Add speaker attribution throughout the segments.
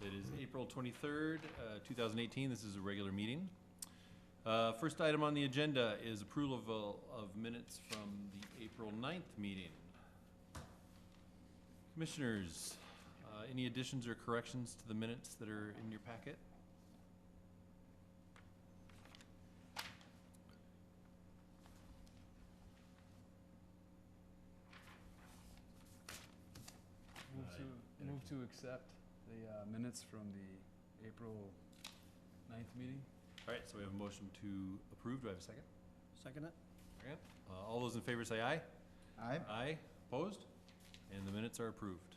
Speaker 1: It is April 23rd, 2018. This is a regular meeting. First item on the agenda is approval of minutes from the April 9th meeting. Commissioners, any additions or corrections to the minutes that are in your packet?
Speaker 2: Move to accept the minutes from the April 9th meeting.
Speaker 1: All right, so we have a motion to approve. Do I have a second?
Speaker 3: Second it?
Speaker 1: Second. All those in favor say aye.
Speaker 3: Aye.
Speaker 1: Aye. Opposed? And the minutes are approved.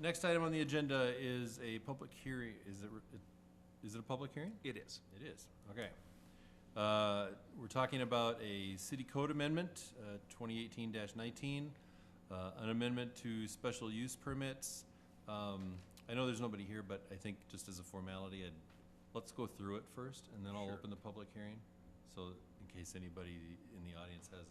Speaker 1: Next item on the agenda is a public hearing. Is it a public hearing?
Speaker 4: It is.
Speaker 1: It is. Okay. We're talking about a city code amendment, 2018-19, an amendment to special use permits. I know there's nobody here, but I think just as a formality, let's go through it first, and then I'll
Speaker 4: Sure.
Speaker 1: open the public hearing. So in case anybody in the audience has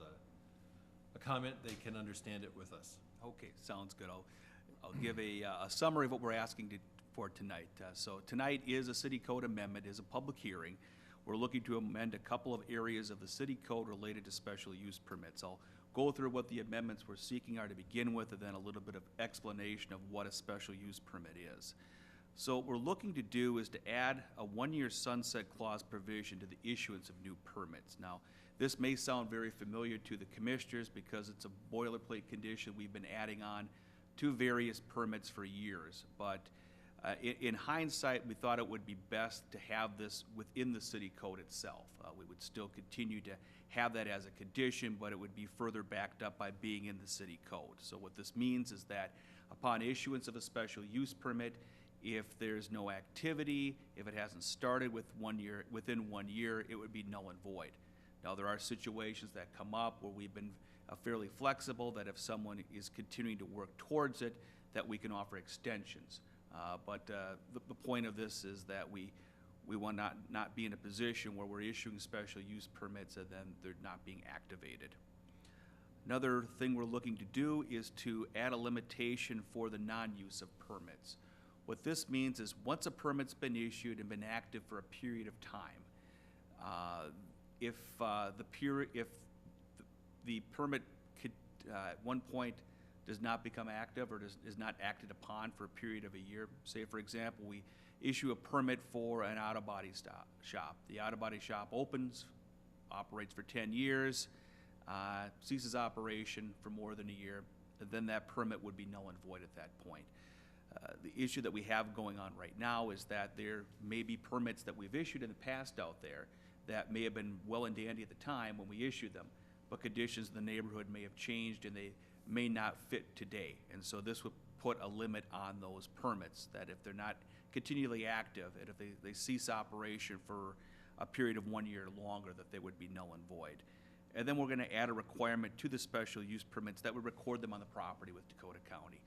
Speaker 1: a comment, they can understand it with us.
Speaker 4: Okay, sounds good. I'll give a summary of what we're asking for tonight. So tonight is a city code amendment, is a public hearing. We're looking to amend a couple of areas of the city code related to special use permits. I'll go through what the amendments we're seeking are to begin with, and then a little bit of explanation of what a special use permit is. So what we're looking to do is to add a one-year sunset clause provision to the issuance of new permits. Now, this may sound very familiar to the commissioners because it's a boilerplate condition we've been adding on to various permits for years. But in hindsight, we thought it would be best to have this within the city code itself. We would still continue to have that as a condition, but it would be further backed up by being in the city code. So what this means is that upon issuance of a special use permit, if there's no activity, if it hasn't started within 1 year, it would be null and void. Now, there are situations that come up where we've been fairly flexible, that if someone is continuing to work towards it, that we can offer extensions. But the point of this is that we want not be in a position where we're issuing special use permits and then they're not being activated. Another thing we're looking to do is to add a limitation for the non-use of permits. What this means is once a permit's been issued and been active for a period of time, if the permit could, at one point does not become active or is not acted upon for a period of a year, say for example, we issue a permit for an auto body shop. The auto body shop opens, operates for 10 years, ceases operation for more than a year, and then that permit would be null and void at that point. The issue that we have going on right now is that there may be permits that we've issued in the past out there that may have been well and dandy at the time when we issued them, but conditions in the neighborhood may have changed and they may not fit today. And so this would put a limit on those permits, that if they're not continually active and if they cease operation for a period of 1 year or longer, that they would be null and void. And then we're going to add a requirement to the special use permits that would record them on the property with Dakota County.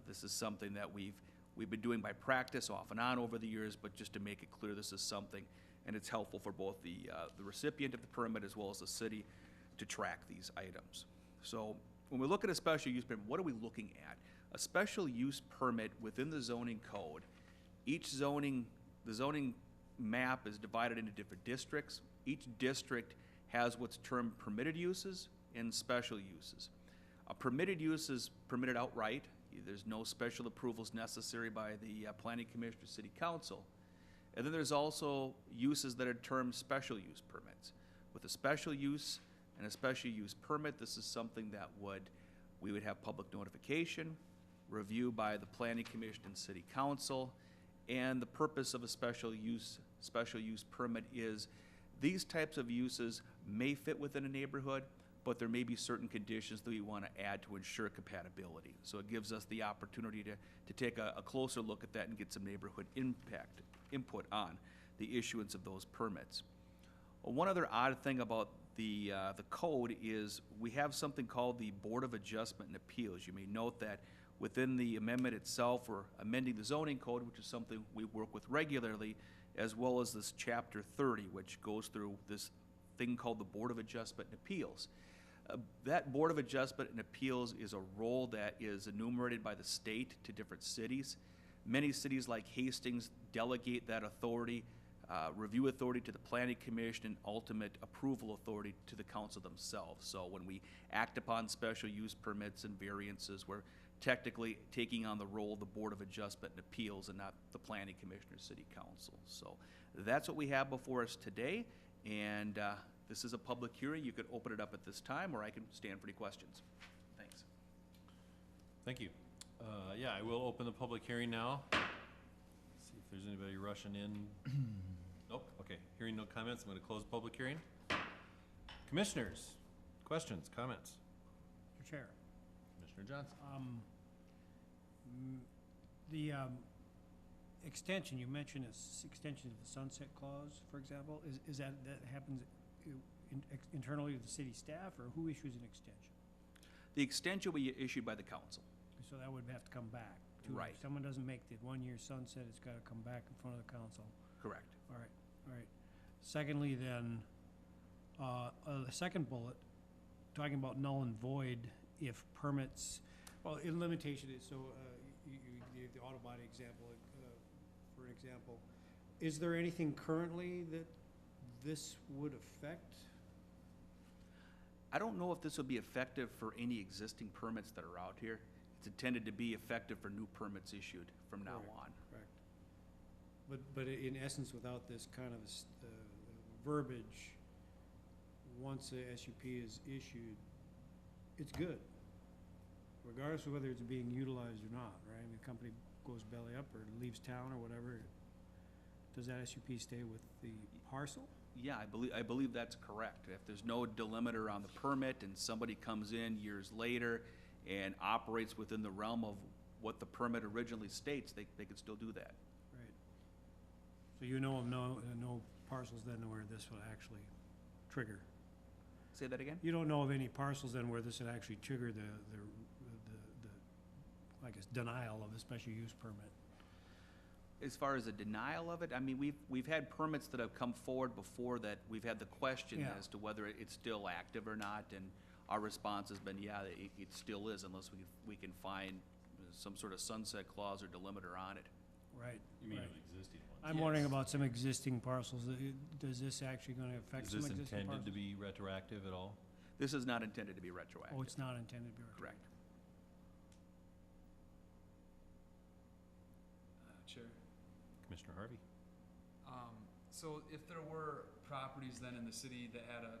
Speaker 4: This is something that we've been doing by practice off and on over the years, but just to make it clear, this is something, and it's helpful for both the recipient of the permit as well as the city to track these items. So when we look at a special use permit, what are we looking at? A special use permit within the zoning code, the zoning map is divided into different districts. Each district has what's termed permitted uses and special uses. A permitted use is permitted outright. There's no special approvals necessary by the Planning Commission or City Council. And then there's also uses that are termed special use permits. With a special use and a special use permit, this is something that we would have public notification, review by the Planning Commission and City Council, and the purpose of a special use permit is these types of uses may fit within a neighborhood, but there may be certain conditions that we want to add to ensure compatibility. So it gives us the opportunity to take a closer look at that and get some neighborhood input on the issuance of those permits. One other odd thing about the code is we have something called the Board of Adjustment and Appeals. You may note that within the amendment itself, we're amending the zoning code, which is something we work with regularly, as well as this Chapter 30, which goes through this thing called the Board of Adjustment and Appeals. That Board of Adjustment and Appeals is a role that is enumerated by the state to different cities. Many cities like Hastings delegate that authority, review authority to the planning commission, and ultimate approval authority to the council themselves. So when we act upon special use permits and variances, we're technically taking on the role of the Board of Adjustment and Appeals and not the planning commission or city council. So that's what we have before us today, and this is a public hearing. You could open it up at this time, or I can stand for any questions. Thanks.
Speaker 1: Thank you. Yeah, I will open the public hearing now. See if there's anybody rushing in. Nope, okay. Hearing no comments, I'm gonna close the public hearing. Commissioners, questions, comments?
Speaker 3: Mr. Chair,
Speaker 1: Commissioner Johnson?
Speaker 3: the extension, you mentioned extension of the sunset clause, for example, is that happens internally to the city staff, or who issues an extension?
Speaker 4: The extension will be issued by the council.
Speaker 3: So that would have to come back. too.
Speaker 4: Right.
Speaker 3: If someone doesn't make the 1-year sunset, it's gotta come back in front of the council.
Speaker 4: Correct.
Speaker 3: All right. Secondly, then, the second bullet, talking about null and void if permits, well, in limitation is, so, you gave the auto body example, for an example. Is there anything currently that this would affect?
Speaker 4: I don't know if this will be effective for any existing permits that are out here. It's intended to be effective for new permits issued from now
Speaker 3: Correct.
Speaker 4: on.
Speaker 3: Correct. But in essence, without this kind of verbiage, once a SUP is issued, it's good, regardless of whether it's being utilized or not, right? I mean, the company goes belly up or leaves town or whatever, does that SUP stay with the parcel?
Speaker 4: Yeah, I believe that's correct. If there's no delimiter on the permit and somebody comes in years later and operates within the realm of what the permit originally states, they could still do that.
Speaker 3: Right. So you know of no parcels then where this will actually trigger?
Speaker 4: Say that again?
Speaker 3: You don't know of any parcels then where this would actually trigger the I guess, denial of a special use permit?
Speaker 4: As far as a denial of it, I mean, we've had permits that have come forward before that we've had the question
Speaker 3: Yeah.
Speaker 4: as to whether it's still active or not, and our response has been, yeah, it still is, unless we can find some sort of sunset clause or delimiter on it.
Speaker 3: Right.
Speaker 1: You mean
Speaker 3: right.
Speaker 1: an existing one?
Speaker 3: I'm wondering about some existing parcels. Does this actually gonna affect
Speaker 1: Is
Speaker 3: some
Speaker 1: this
Speaker 3: existing parcels?
Speaker 1: intended to be retroactive at all?
Speaker 4: This is not intended to be retroactive.
Speaker 3: Oh, it's not intended to be retroactive?
Speaker 4: Correct.
Speaker 2: Chair.
Speaker 1: Commissioner Harvey?
Speaker 2: So if there were properties then in the city that had a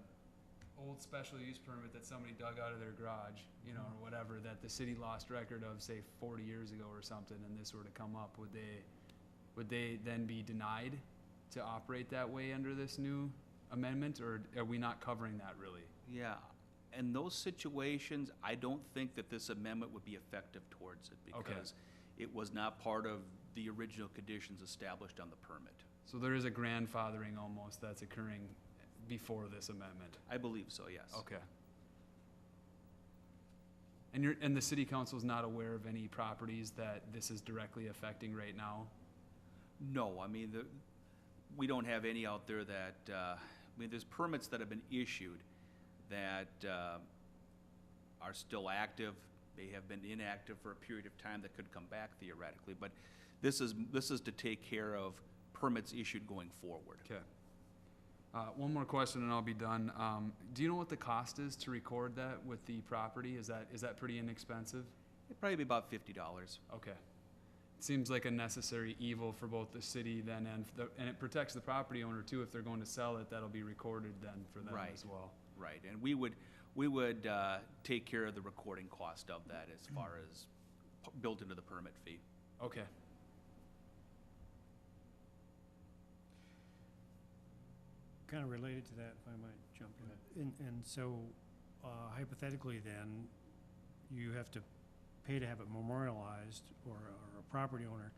Speaker 2: old special use permit that somebody dug out of their garage, you know, or whatever, that the city lost record of, say, 40 years ago or something, and this were to come up, would they then be denied to operate that way under this new amendment, or are we not covering that really?
Speaker 4: Yeah, in those situations, I don't think that this amendment would be effective towards it
Speaker 2: Okay.
Speaker 4: because it was not part of the original conditions established on the permit.
Speaker 2: So there is a grandfathering almost that's occurring before this amendment?
Speaker 4: I believe so, yes.
Speaker 2: Okay. And the city council's not aware of any properties that this is directly affecting right now?
Speaker 4: No, I mean, we don't have any out there that, I mean, there's permits that have been issued that are still active. They have been inactive for a period of time that could come back theoretically, but this is to take care of permits issued going forward.
Speaker 2: Okay. One more question and I'll be done. Do you know what the cost is to record that with the property? Is that pretty inexpensive?
Speaker 4: It'd probably be about $50.
Speaker 2: Okay. It seems like a necessary evil for both the city then and it protects the property owner too. If they're going to sell it, that'll be recorded then for them
Speaker 4: Right.
Speaker 2: as well.
Speaker 4: Right, and we would take care of the recording cost of that as far as built into the permit fee.
Speaker 2: Okay.
Speaker 3: Kind of related to that, if I might jump in. And so hypothetically then, you have to pay to have it memorialized or a property owner.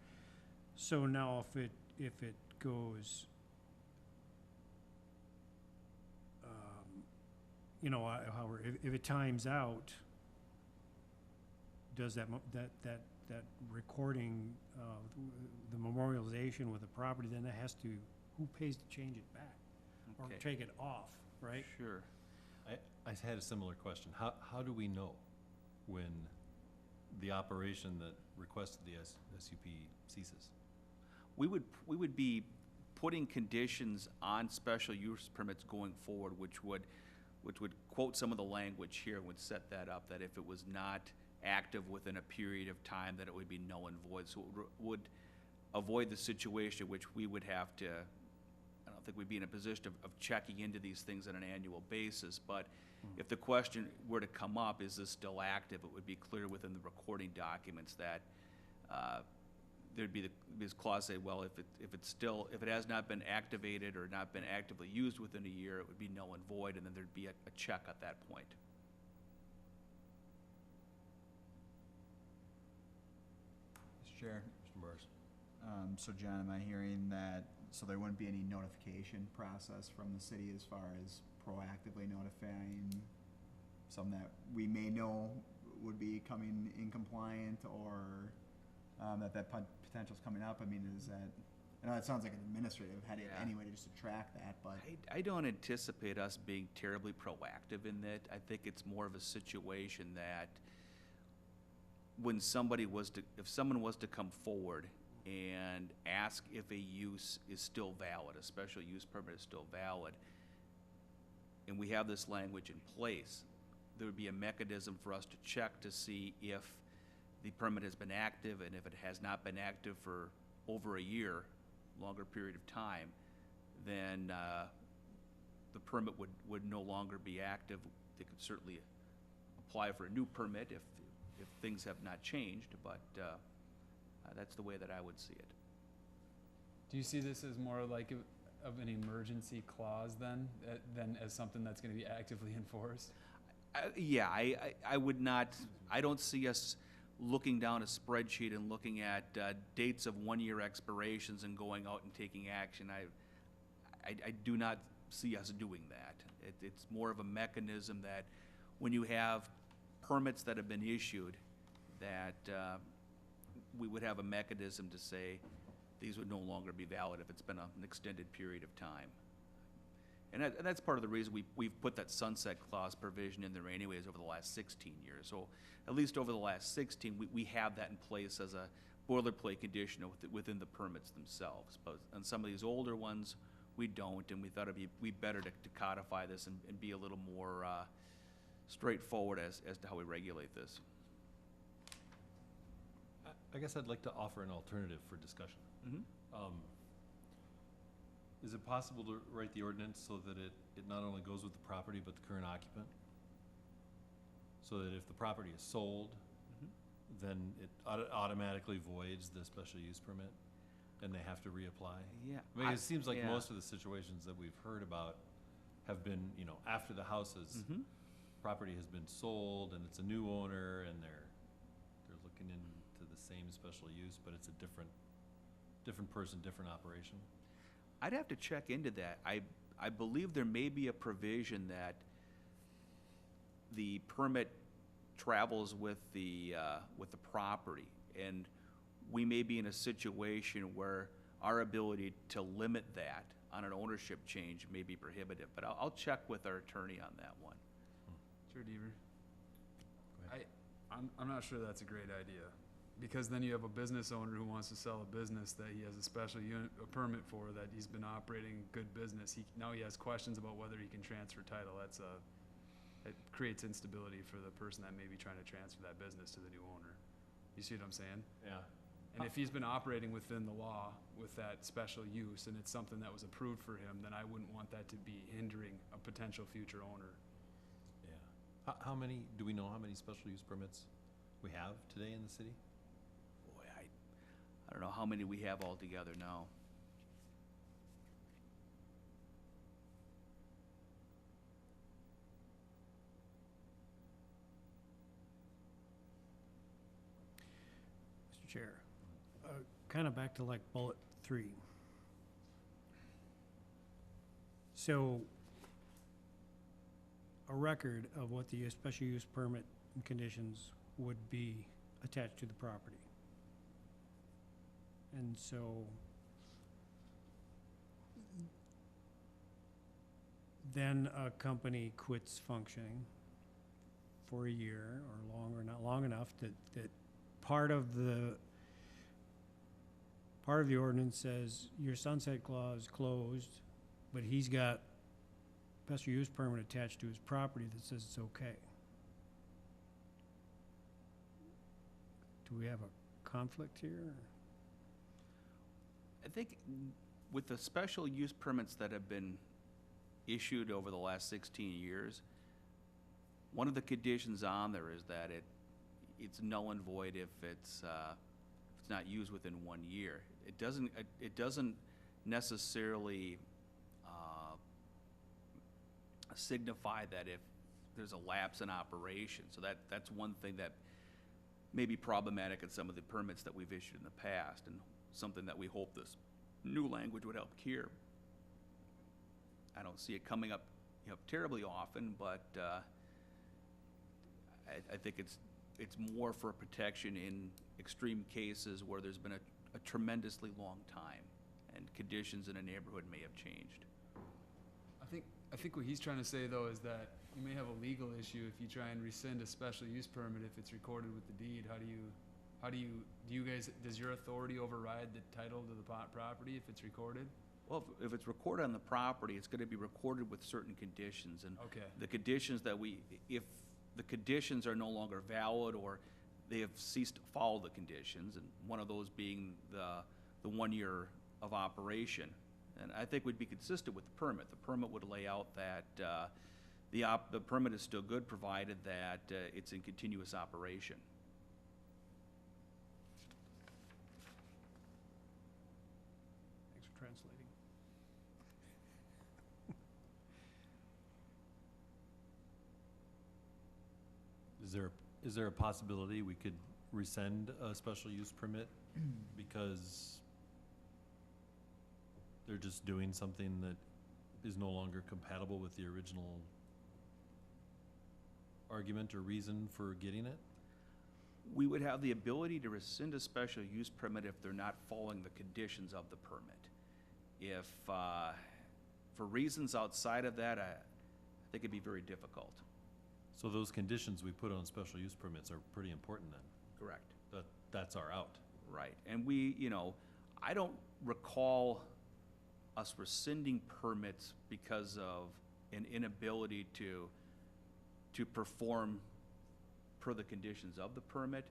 Speaker 3: So now if it goes, you know, however, if it times out, does that recording, the memorialization with the property, then that has to, who pays to change it back? Or
Speaker 4: Okay.
Speaker 3: take it off, right?
Speaker 4: Sure.
Speaker 1: I had a similar question. How do we know when the operation that requested the SUP ceases?
Speaker 4: We would be putting conditions on special use permits going forward, which would quote some of the language here, and would set that up, that if it was not active within a period of time, that it would be null and void. So it would avoid the situation which we would have to, I don't think we'd be in a position of checking into these things on an annual basis, but if the question were to come up, is this still active, it would be clear within the recording documents that there'd be this clause say, well, if it has not been activated or not been actively used within a year, it would be null and void, and then there'd be a check at that point.
Speaker 5: Mr. Chair,
Speaker 1: Mr. Morris?
Speaker 5: so John, am I hearing that, so there wouldn't be any notification process from the city as far as proactively notifying some that we may know would be coming in compliant, or that potential's coming up? I mean, is that, I know it sounds like an administrative headache
Speaker 4: Yeah.
Speaker 5: anyway, just to track that, but.
Speaker 4: I don't anticipate us being terribly proactive in that. I think it's more of a situation that when if someone was to come forward and ask if a use is still valid, a special use permit is still valid, and we have this language in place, there would be a mechanism for us to check to see if the permit has been active, and if it has not been active for over a year, longer period of time, then the permit would no longer be active. They could certainly apply for a new permit if things have not changed, but that's the way that I would see it.
Speaker 2: Do you see this as more like of an emergency clause then, than as something that's gonna be actively enforced?
Speaker 4: Yeah, I would not, I don't see us looking down a spreadsheet and looking at dates of one-year expirations and going out and taking action. I do not see us doing that. It's more of a mechanism that when you have permits that have been issued, that we would have a mechanism to say these would no longer be valid if it's been an extended period of time. And that's part of the reason we've put that sunset clause provision in there anyways over the last 16 years. So at least over the last 16, we have that in place as a boilerplate condition within the permits themselves. But on some of these older ones, we don't, and we thought it'd be better to codify this and be a little more straightforward as to how we regulate this.
Speaker 1: I guess I'd like to offer an alternative for discussion.
Speaker 4: Mm-hmm.
Speaker 1: Is it possible to write the ordinance so that it not only goes with the property, but the current occupant? So that if the property is sold, then it automatically voids the special use permit, and they have to reapply?
Speaker 4: Yeah.
Speaker 1: I mean, it seems like
Speaker 4: yeah.
Speaker 1: most of the situations that we've heard about have been, after the property has been sold, and it's a new owner, and they're looking into the same special use, but it's a different person, different operation.
Speaker 4: I'd have to check into that. I believe there may be a provision that the permit travels with the property, and we may be in a situation where our ability to limit that on an ownership change may be prohibitive, but I'll check with our attorney on that one.
Speaker 2: Sure, Deaver.
Speaker 1: Go ahead.
Speaker 2: I'm not sure that's a great idea, because then you have a business owner who wants to sell a business that he has a special a permit for, that he's been operating good business. Now he has questions about whether he can transfer title. It creates instability for the person that may be trying to transfer that business to the new owner. You see what I'm saying?
Speaker 1: Yeah.
Speaker 2: And if he's been operating within the law with that special use, and it's something that was approved for him, then I wouldn't want that to be hindering a potential future owner.
Speaker 1: Yeah. Do we know how many special use permits we have today in the city?
Speaker 4: Boy, I don't know how many we have altogether now.
Speaker 3: Mr. Chair, kind of back to like bullet 3. So, a record of what the special use permit and conditions would be attached to the property. And so, then a company quits functioning for a year or longer, not long enough that part of the part of the ordinance says your sunset clause closed, but he's got special use permit attached to his property that says it's okay. Do we have a conflict here?
Speaker 4: I think with the special use permits that have been issued over the last 16 years, one of the conditions on there is that it's null and void if it's not used within 1 year. It doesn't necessarily signify that if there's a lapse in operation. So that's one thing that may be problematic in some of the permits that we've issued in the past, and something that we hope this new language would help cure. I don't see it coming up, terribly often, but I think it's more for protection in extreme cases where there's been a tremendously long time and conditions in a neighborhood may have changed.
Speaker 2: I think what he's trying to say, though, is that you may have a legal issue if you try and rescind a special use permit if it's recorded with the deed. Does your authority override the title to the property if it's recorded?
Speaker 4: Well, if it's recorded on the property, it's gonna be recorded with certain conditions, and
Speaker 2: Okay.
Speaker 4: the conditions that if the conditions are no longer valid or they have ceased to follow the conditions, and one of those being the 1 year of operation, and I think would be consistent with the permit. The permit would lay out that the permit is still good, provided that it's in continuous operation.
Speaker 3: Thanks for translating.
Speaker 1: Is there a possibility we could rescind a special use permit because they're just doing something that is no longer compatible with the original argument or reason for getting it?
Speaker 4: We would have the ability to rescind a special use permit if they're not following the conditions of the permit. If, for reasons outside of that, I think it'd be very difficult.
Speaker 1: So those conditions we put on special use permits are pretty important then?
Speaker 4: Correct.
Speaker 1: That's our out.
Speaker 4: Right, and I don't recall us rescinding permits because of an inability to perform per the conditions of the permit,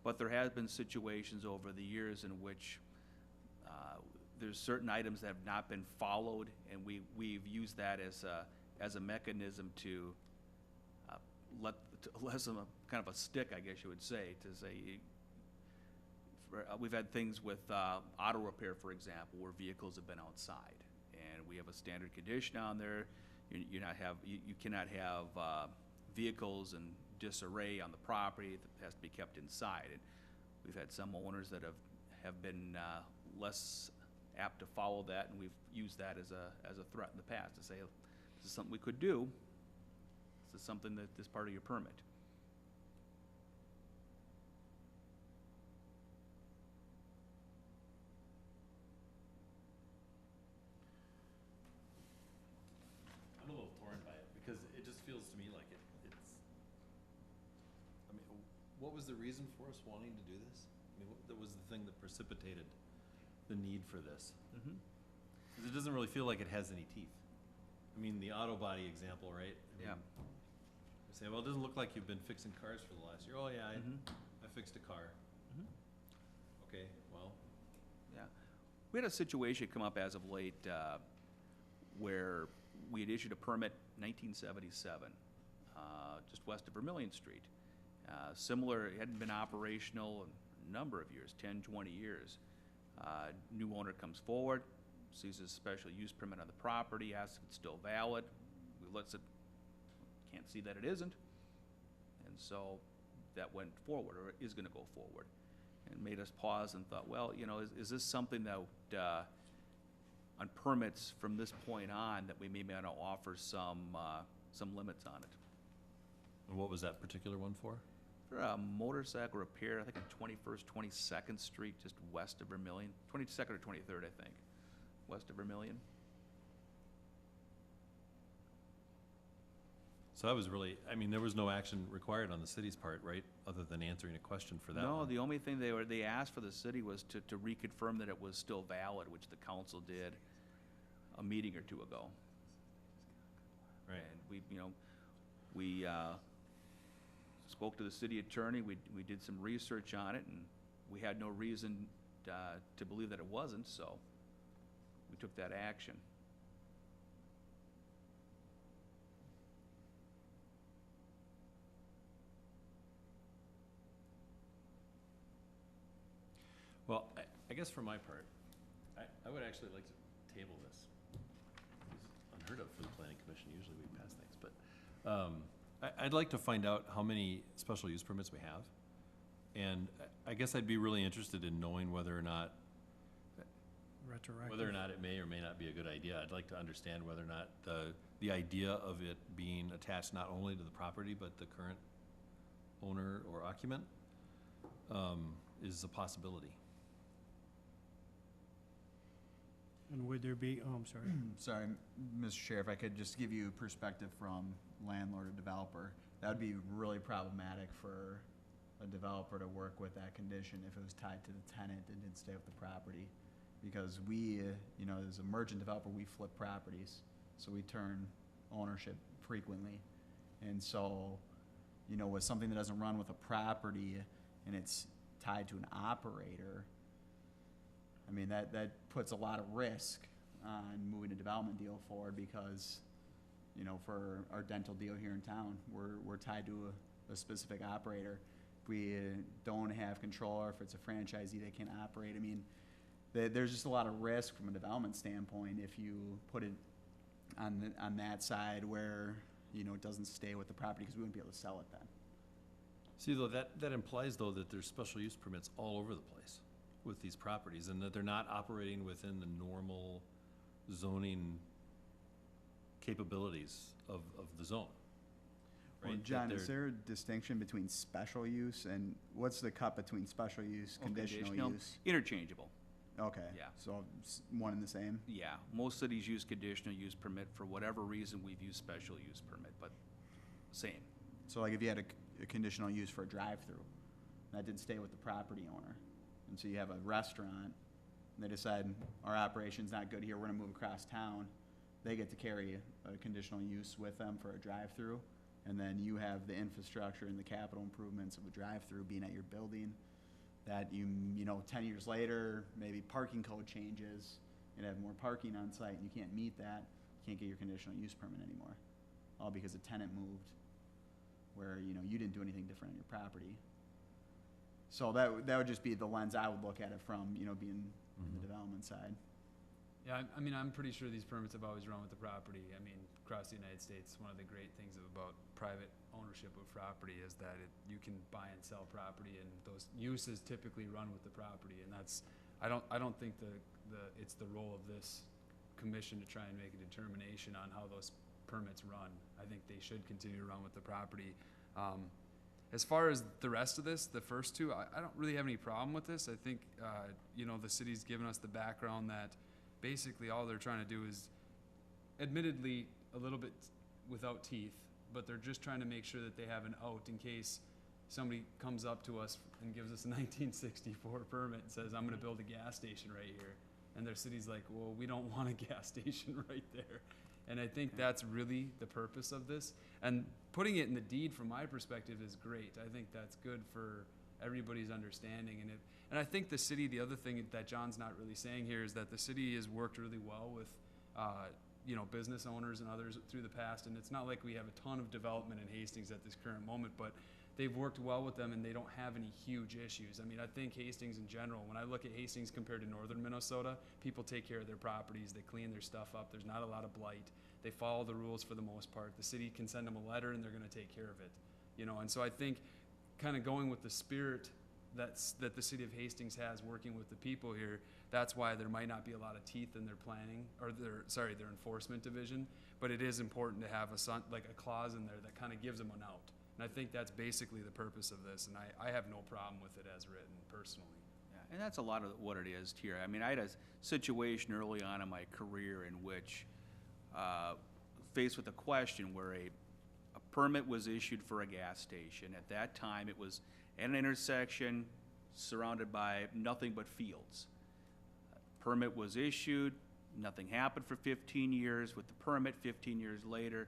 Speaker 4: but there has been situations over the years in which there's certain items that have not been followed, and we've used that as a mechanism to less of a kind of a stick, I guess you would say, to say, we've had things with auto repair, for example, where vehicles have been outside, and we have a standard condition on there. You cannot have vehicles in disarray on the property. That has to be kept inside. And we've had some owners that have been less apt to follow that, and we've used that as a threat in the past to say, this is something we could do. This is something that is part of your permit.
Speaker 1: I'm a little torn by it because it just feels to me like it's, I mean, what was the reason for us wanting to do this? I mean, what was the thing that precipitated the need for this?
Speaker 4: Mm-hmm.
Speaker 1: 'Cause it doesn't really feel like it has any teeth. I mean, the auto body example, right? I
Speaker 4: Yeah.
Speaker 1: mean, you say, well, it doesn't look like you've been fixing cars for the last year. Oh, yeah, I fixed a car.
Speaker 4: Mhm.
Speaker 1: Okay, well,
Speaker 4: Yeah. We had a situation come up as of late where we had issued a permit 1977, just west of Vermillion Street. Similar, it hadn't been operational a number of years, 10, 20 years. New owner comes forward, sees a special use permit on the property, asks if it's still valid. We lets it, can't see that it isn't. And so that went forward, or is gonna go forward. And made us pause and thought, well, is this something that, on permits from this point on, that we may want to offer some limits on it?
Speaker 1: and what was that particular one for?
Speaker 4: For a motorcycle repair, I think on 21st, 22nd Street, just west of Vermillion, 22nd or 23rd, I think, west of Vermillion.
Speaker 1: So that was really, I mean, there was no action required on the city's part, right? Other than answering a question for that
Speaker 4: No,
Speaker 1: one.
Speaker 4: the only thing they asked for the city was to reconfirm that it was still valid, which the council did a meeting or two ago.
Speaker 1: Right.
Speaker 4: And we spoke to the city attorney, we did some research on it, and we had no reason to believe that it wasn't, so we took that action.
Speaker 1: Well, I guess for my part, I would actually like to table this. It's unheard of for the planning commission, usually we pass things, but, I'd like to find out how many special use permits we have. And I guess I'd be really interested in knowing whether or not
Speaker 3: Retroactive.
Speaker 1: it may or may not be a good idea. I'd like to understand whether or not the idea of it being attached not only to the property, but the current owner or occupant, is a possibility.
Speaker 3: And would there be, oh, I'm sorry.
Speaker 5: Sorry, Mr. Chair, if I could just give you perspective from landlord or developer. That would be really problematic for a developer to work with that condition if it was tied to the tenant and didn't stay with the property. Because we, as a merchant developer, we flip properties, so we turn ownership frequently. And so, with something that doesn't run with a property and it's tied to an operator, I mean, that puts a lot of risk on moving a development deal forward because, for our dental deal here in town, we're tied to a specific operator. If we don't have control, or if it's a franchisee that can't operate, I mean, there's just a lot of risk from a development standpoint if you put it on that side where, it doesn't stay with the property, because we wouldn't be able to sell it then.
Speaker 1: See, though, that implies, though, that there's special use permits all over the place with these properties, and that they're not operating within the normal zoning capabilities of the zone.
Speaker 5: Well,
Speaker 1: Right?
Speaker 5: John,
Speaker 1: That
Speaker 5: is
Speaker 1: they're-
Speaker 5: there a distinction between special use and what's the cut between special use, conditional use?
Speaker 4: Interchangeable,
Speaker 5: Okay.
Speaker 4: Yeah.
Speaker 5: So one and the same?
Speaker 4: yeah. Most cities use conditional use permit. For whatever reason, we've used special use permit, but same.
Speaker 5: So like if you had a conditional use for a drive-through, that didn't stay with the property owner. And so you have a restaurant, and they decide, our operation's not good here, we're gonna move across town. They get to carry a conditional use with them for a drive-through. And then you have the infrastructure and the capital improvements of a drive-through being at your building. That 10 years later, maybe parking code changes, and have more parking on site, and you can't meet that, you can't get your conditional use permit anymore. All because a tenant moved where, you didn't do anything different on your property. So that would just be the lens I would look at it from, being in the
Speaker 1: Mhm.
Speaker 5: development side.
Speaker 2: Yeah, I mean, I'm pretty sure these permits have always run with the property. I mean, across the United States, one of the great things about private ownership of property is that you can buy and sell property, and those uses typically run with the property. And that's, I don't think it's the role of this commission to try and make a determination on how those permits run. I think they should continue to run with the property. As far as the rest of this, the first two, I don't really have any problem with this. I think, the city's given us the background that basically all they're trying to do is, admittedly, a little bit without teeth, but they're just trying to make sure that they have an out in case somebody comes up to us and gives us a 1964 permit and says, I'm gonna build a gas station right here. And their city's like, well, we don't want a gas station right there. And I think that's really the purpose of this. And putting it in the deed, from my perspective, is great. I think that's good for everybody's understanding. And I think the city, the other thing that John's not really saying here is that the city has worked really well with, business owners and others through the past. And it's not like we have a ton of development in Hastings at this current moment, but they've worked well with them and they don't have any huge issues. I mean, I think Hastings in general, when I look at Hastings compared to northern Minnesota, people take care of their properties, they clean their stuff up, there's not a lot of blight, they follow the rules for the most part. The city can send them a letter and they're gonna take care of it, And so I think kind of going with the spirit that the city of Hastings has working with the people here, that's why there might not be a lot of teeth in their planning, or their enforcement division, but it is important to have a clause in there that kind of gives them an out. And I think that's basically the purpose of this, and I have no problem with it as written, personally.
Speaker 4: Yeah, and that's a lot of what it is here. I mean, I had a situation early on in my career in which, faced with a question where a permit was issued for a gas station. At that time, it was at an intersection surrounded by nothing but fields. Permit was issued, nothing happened for 15 years. With the permit, 15 years later,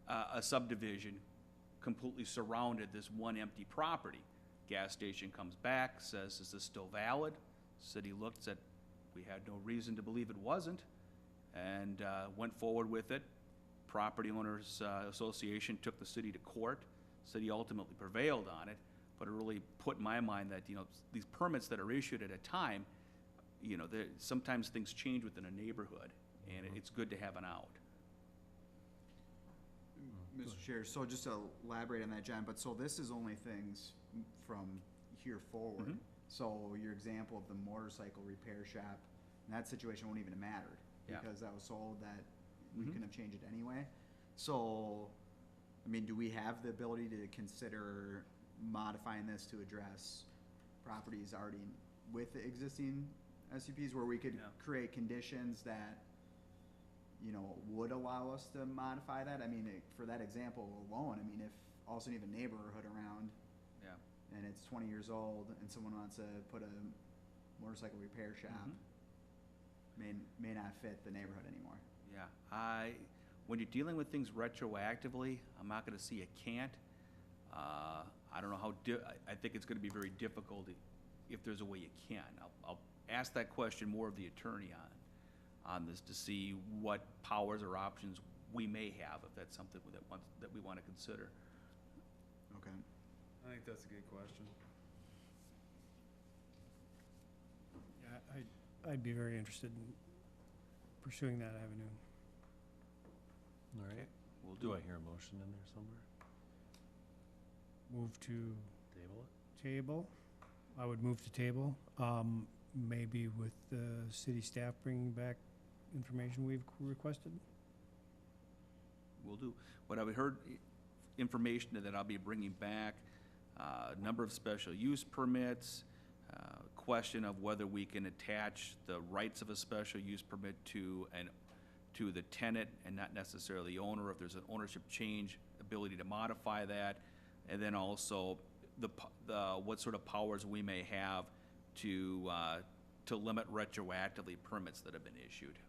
Speaker 4: a subdivision completely surrounded this one empty property. Gas station comes back, says, is this still valid? City looked, said, we had no reason to believe it wasn't, and went forward with it. Property Owners Association took the city to court. City ultimately prevailed on it, but it really put in my mind that, these permits that are issued at a time, sometimes things change within a neighborhood, and it's good to have an out.
Speaker 5: Mr. Chair, so just to elaborate on that, John, but so this is only things from here forward.
Speaker 4: Mhm.
Speaker 5: So your example of the motorcycle repair shop, in that situation wouldn't even have mattered.
Speaker 4: Yeah.
Speaker 5: Because that was sold, that we
Speaker 4: Mhm.
Speaker 5: couldn't have changed it anyway. So, I mean, do we have the ability to consider modifying this to address properties already with the existing SUPs where we could
Speaker 4: Yeah.
Speaker 5: create conditions that would allow us to modify that? I mean, for that example alone, I mean, if all of a sudden you have a neighborhood around
Speaker 4: Yeah.
Speaker 5: and it's 20 years old and someone wants to put a motorcycle repair shop, may not fit the neighborhood anymore.
Speaker 4: Yeah, when you're dealing with things retroactively, I'm not gonna see a can't. I don't know how, I think it's gonna be very difficult if there's a way you can. I'll ask that question more of the attorney on this to see what powers or options we may have, if that's something that we wanna consider.
Speaker 5: Okay.
Speaker 2: I think that's a good question.
Speaker 3: Yeah, I'd be very interested in pursuing that avenue.
Speaker 1: All right.
Speaker 4: We'll
Speaker 1: Do I hear a motion in there somewhere?
Speaker 3: Move to
Speaker 1: Table it?
Speaker 3: table. I would move to table, maybe with the city staff bringing back information we've requested.
Speaker 4: Will do. What I've heard, information that I'll be bringing back, number of special use permits, question of whether we can attach the rights of a special use permit to the tenant and not necessarily the owner, if there's an ownership change, ability to modify that, and then also what sort of powers we may have to limit retroactively permits that have been issued.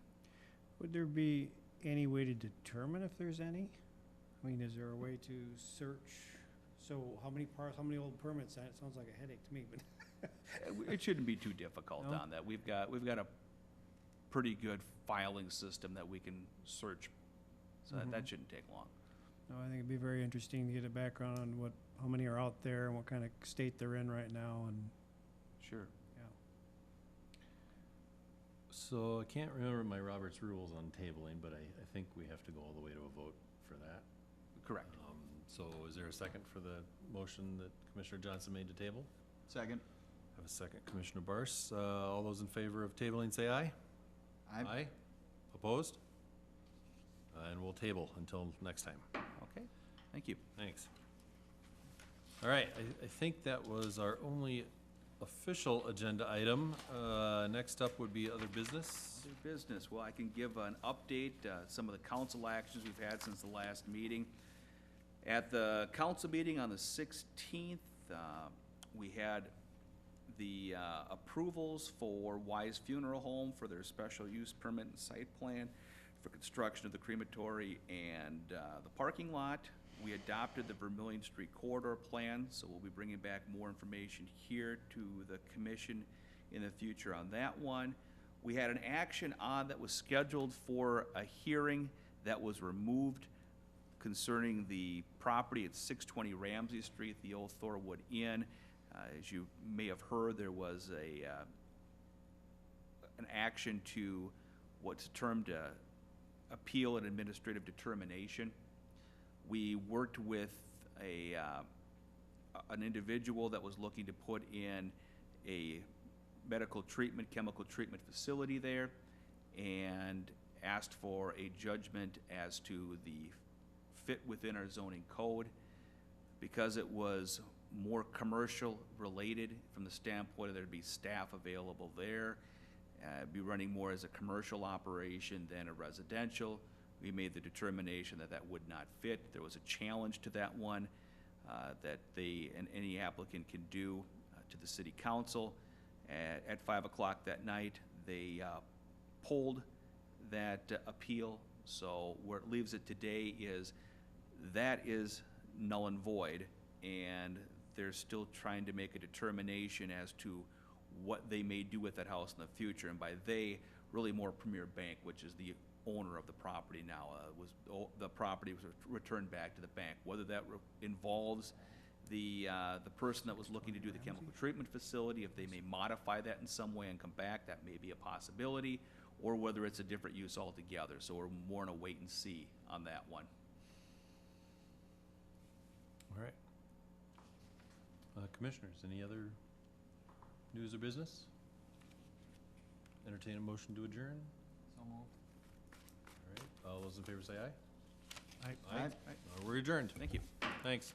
Speaker 3: Would there be any way to determine if there's any? I mean, is there a way to search? So how many old permits? That sounds like a headache to me, but.
Speaker 4: It shouldn't be too difficult
Speaker 3: No?
Speaker 4: on that. We've got a pretty good filing system that we can search, so that
Speaker 3: Mhm.
Speaker 4: shouldn't take long.
Speaker 3: No, I think it'd be very interesting to get a background on how many are out there and what kind of state they're in right now, and,
Speaker 4: Sure.
Speaker 3: yeah.
Speaker 1: So I can't remember my Robert's rules on tabling, but I think we have to go all the way to a vote for that.
Speaker 4: Correct.
Speaker 1: So is there a second for the motion that Commissioner Johnson made to table?
Speaker 5: Second.
Speaker 1: Have a second, Commissioner Barse. All those in favor of tabling, say aye.
Speaker 5: Aye.
Speaker 1: Opposed? And we'll table until next time.
Speaker 4: Okay, thank you.
Speaker 1: Thanks. All right, I think that was our only official agenda item. Next up would be other business.
Speaker 4: Other business, well, I can give an update, some of the council actions we've had since the last meeting. At the council meeting on the 16th, we had the approvals for Wise Funeral Home for their special use permit and site plan for construction of the crematory and the parking lot. We adopted the Vermillion Street corridor plan, so we'll be bringing back more information here to the commission in the future on that one. We had an action on that was scheduled for a hearing that was removed concerning the property at 620 Ramsey Street, the old Thorwood Inn. As you may have heard, there was an action to what's termed appeal an administrative determination. We worked with an individual that was looking to put in a medical treatment, chemical treatment facility there, and asked for a judgment as to the fit within our zoning code. Because it was more commercial related from the standpoint of there'd be staff available there, be running more as a commercial operation than a residential. we made the determination that that would not fit. There was a challenge to that one that any applicant can do to the city council. At 5 o'clock that night, they pulled that appeal. So where it leaves it today is that is null and void, and they're still trying to make a determination as to what they may do with that house in the future. And by they, really more Premier Bank, which is the owner of the property now. The property was returned back to the bank. Whether that involves the person that was looking to do the chemical treatment facility, if they may modify that in some way and come back, that may be a possibility, or whether it's a different use altogether. So we're more in a wait and see on that one.
Speaker 1: All right. Commissioners, any other news or business? Entertain a motion to adjourn.
Speaker 2: So moved.
Speaker 1: All right. All those in favor say aye.
Speaker 3: I
Speaker 1: We're adjourned.
Speaker 4: Thank you.
Speaker 1: Thanks.